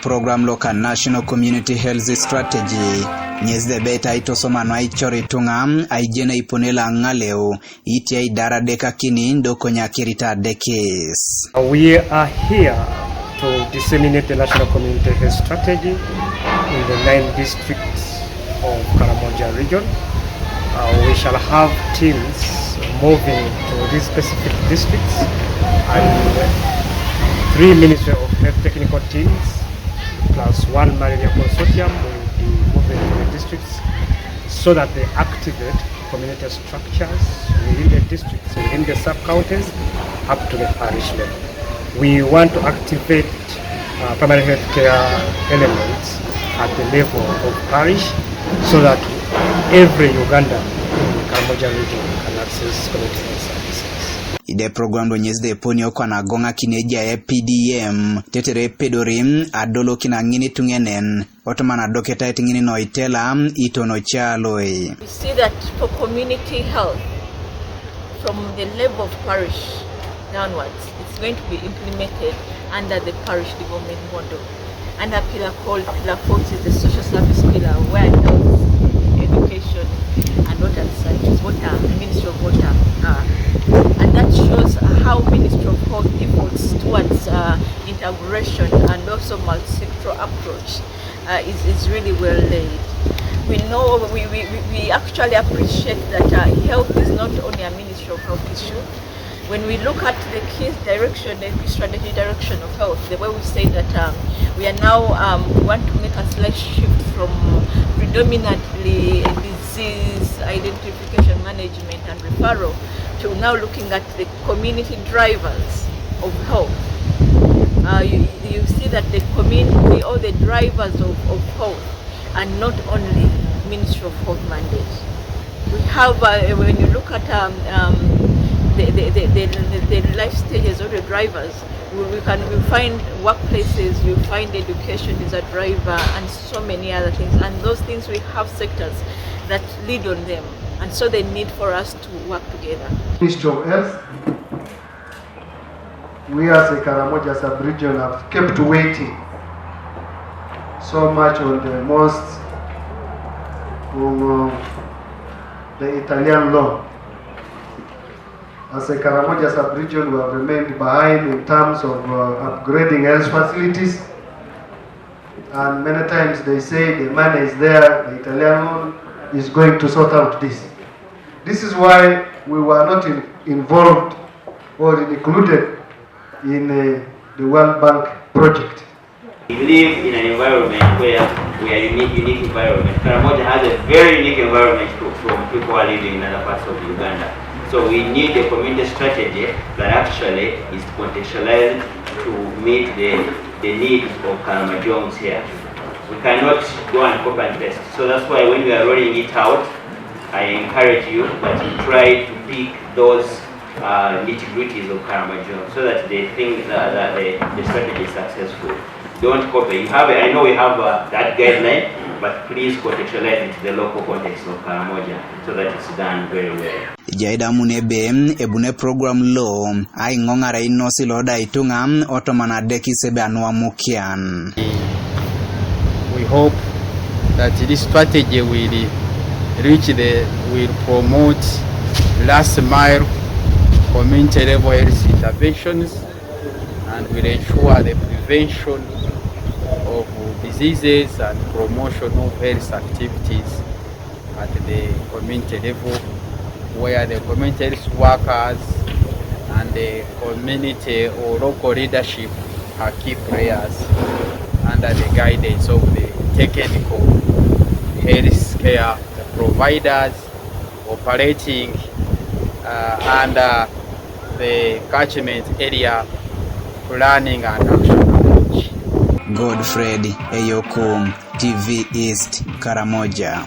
program local national community health strategy nyezde beta itosoma no aichori tungam aijena iponela ngaleo iti idara deka kini ndoko nyakirita dekes. We are here to disseminate the national community health strategy in the 9 districts of Karamoja region. We shall have teams moving to these specific districts, and 3 Ministry of Health technical teams plus 1 malaria consortium will be moving to the districts so that they activate community structures within the districts, within the sub-counties, up to the parish level. We want to activate primary health care elements at the level of parish so that every Ugandan in the Karamoja region can access community health services. Ide program do nyezde ponyo kwa na gonga kineja ya PDM tetere pedorim adolo kina ngini tungenen otomana doketa itingini no itela itono chaloi. We see that for community health from the level of parish downwards, it's going to be implemented under the parish development model. And a pillar called Pillar 40 is the social service pillar, where health, education, and water, such as water, Ministry of Water are. And that shows how Ministry of Health efforts towards integration and also multi-sectoral approach is really well laid. We know, we actually appreciate that health is not only a Ministry of Health issue. When we look at the key direction, the strategy direction of health, the way we say that we are now want to make a slight shift from predominantly disease identification, management and referral to now looking at the community drivers of health. You see that the community or the drivers of health are not only Ministry of Health mandate. We have, when you look at the life stages of the drivers, we find workplaces, we find education is a driver and so many other things, and those things we have sectors that lead on them, and so they need for us to work together. Ministry of Health, we as a Karamoja sub-region have kept waiting so much on the most the Italian law. As a Karamoja sub-region, we have remained behind in terms of upgrading health facilities, and many times they say the money is there, the Italian law is going to sort out this. This is why we were not involved or included in the World Bank project. We live in an environment where we are unique environment. Karamoja has a very unique environment from people who are living in other parts of Uganda. So we need a community strategy that actually is contextualized to meet the needs of Karamajons here. We cannot go and copy and paste. So that's why when we are rolling it out, I encourage you that you try to pick those nitty-gritties of Karamajon so that they think that the strategy is successful. Don't copy. You have, I know we have that guideline, but please contextualize it to the local context of Karamoja so that it's done very well. Jaida munebe ebune program lo ai ngongara inosi loda itungam otomana deki sebe anwa mukian. We hope that this strategy will will promote last mile community level health interventions and will ensure the prevention of diseases and promotion of health activities at the community level, where the community health workers and the community or local leadership are key players under the guidance of the technical health care providers operating under the catchment area planning and action approach. Godfred Eyokum, TV East, Karamoja.